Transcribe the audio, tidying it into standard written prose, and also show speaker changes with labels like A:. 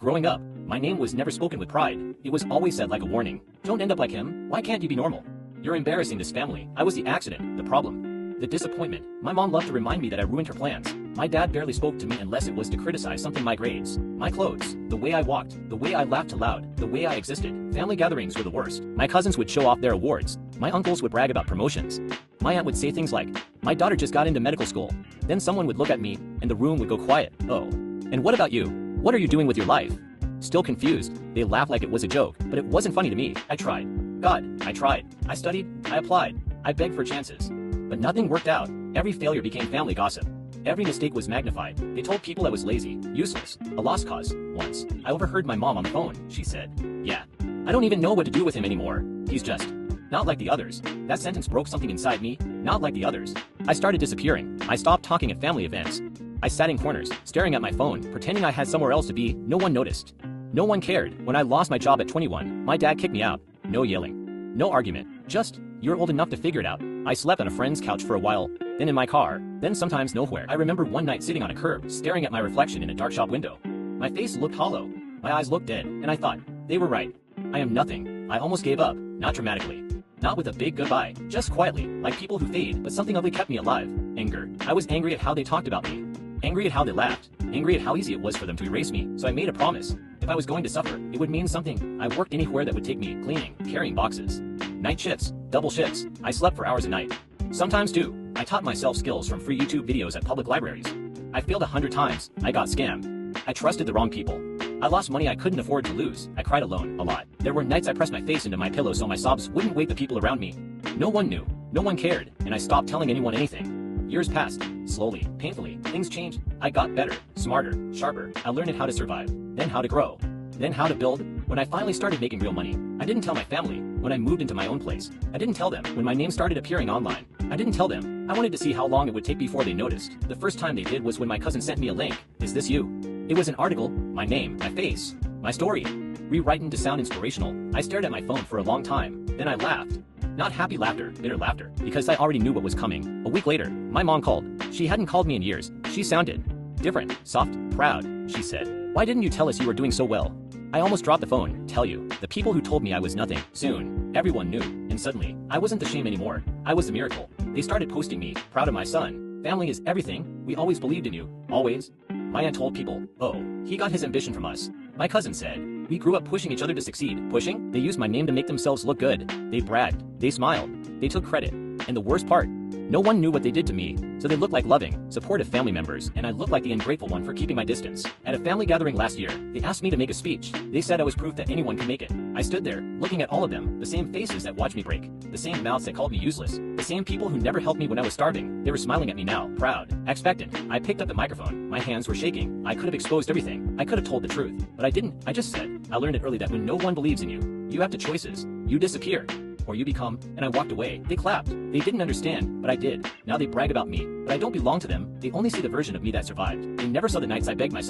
A: Growing up, my name was never spoken with pride. It was always said like a warning. Don't end up like him. Why can't you be normal? You're embarrassing this family. I was the accident, the problem. The disappointment. My mom loved to remind me that I ruined her plans. My dad barely spoke to me unless it was to criticize something, my grades, my clothes, the way I walked, the way I laughed aloud, the way I existed. Family gatherings were the worst. My cousins would show off their awards. My uncles would brag about promotions. My aunt would say things like, "My daughter just got into medical school." Then someone would look at me, and the room would go quiet. Oh. And what about you? What are you doing with your life? Still confused, they laughed like it was a joke, but it wasn't funny to me. I tried. God, I tried. I studied, I applied, I begged for chances. But nothing worked out. Every failure became family gossip. Every mistake was magnified. They told people I was lazy, useless, a lost cause. Once, I overheard my mom on the phone. She said, "Yeah, I don't even know what to do with him anymore. He's just not like the others." That sentence broke something inside me. Not like the others. I started disappearing. I stopped talking at family events. I sat in corners, staring at my phone, pretending I had somewhere else to be. No one noticed. No one cared. When I lost my job at 21, my dad kicked me out. No yelling. No argument. Just, "You're old enough to figure it out." I slept on a friend's couch for a while, then in my car, then sometimes nowhere. I remember one night sitting on a curb, staring at my reflection in a dark shop window. My face looked hollow. My eyes looked dead, and I thought, they were right. I am nothing. I almost gave up, not dramatically. Not with a big goodbye, just quietly, like people who fade, but something ugly kept me alive. Anger. I was angry at how they talked about me. Angry at how they laughed. Angry at how easy it was for them to erase me. So I made a promise. If I was going to suffer, it would mean something. I worked anywhere that would take me, cleaning, carrying boxes. Night shifts, double shifts. I slept for hours a night. Sometimes too. I taught myself skills from free YouTube videos at public libraries. I failed 100 times. I got scammed. I trusted the wrong people. I lost money I couldn't afford to lose. I cried alone, a lot. There were nights I pressed my face into my pillow so my sobs wouldn't wake the people around me. No one knew. No one cared, and I stopped telling anyone anything. Years passed, slowly, painfully. Things changed. I got better, smarter, sharper. I learned how to survive, then how to grow, then how to build. When I finally started making real money, I didn't tell my family. When I moved into my own place, I didn't tell them. When my name started appearing online, I didn't tell them. I wanted to see how long it would take before they noticed. The first time they did was when my cousin sent me a link. "Is this you?" It was an article, my name, my face, my story, rewritten to sound inspirational. I stared at my phone for a long time, then I laughed. Not happy laughter, bitter laughter, because I already knew what was coming. A week later, my mom called. She hadn't called me in years. She sounded different, soft, proud. She said, "Why didn't you tell us you were doing so well?" I almost dropped the phone. Tell you, the people who told me I was nothing. Soon, everyone knew, and suddenly, I wasn't the shame anymore. I was the miracle. They started posting me, proud of my son. "Family is everything. We always believed in you. Always." My aunt told people, "Oh, he got his ambition from us." My cousin said, "We grew up pushing each other to succeed." Pushing? They used my name to make themselves look good. They bragged. They smiled. They took credit. And the worst part, no one knew what they did to me, so they looked like loving, supportive family members, and I looked like the ungrateful one for keeping my distance. At a family gathering last year, they asked me to make a speech. They said I was proof that anyone can make it. I stood there, looking at all of them, the same faces that watched me break, the same mouths that called me useless, the same people who never helped me when I was starving. They were smiling at me now, proud, expectant. I picked up the microphone. My hands were shaking. I could have exposed everything. I could have told the truth, but I didn't. I just said, I learned it early that when no one believes in you, you have two choices. You disappear, or you become, and I walked away. They clapped. They didn't understand, but I did. Now they brag about me, but I don't belong to them. They only see the version of me that survived. They never saw the nights I begged myself